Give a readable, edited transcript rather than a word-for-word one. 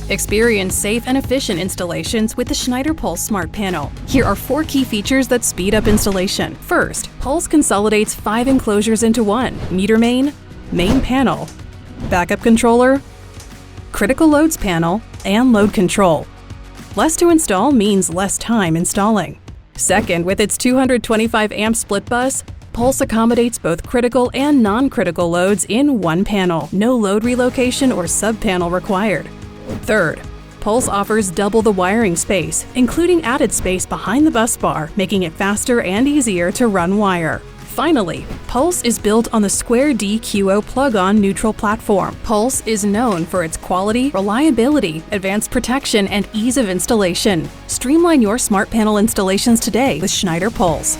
Experience safe and efficient installations with the Schneider Pulse Smart Panel. Here are 4 key features that speed up installation. First, Pulse consolidates 5 enclosures into one: meter main panel, backup controller, critical loads panel, and load control. Less to install means less time installing. Second, with its 225 amp split bus, Pulse accommodates both critical and non-critical loads in one panel. No load relocation or subpanel required. Third, Pulse offers double the wiring space, including added space behind the bus bar, making it faster and easier to run wire. Finally, Pulse is built on the Square DQO plug-on neutral platform. Pulse is known for its quality, reliability, advanced protection, and ease of installation. Streamline your smart panel installations today with Schneider Pulse.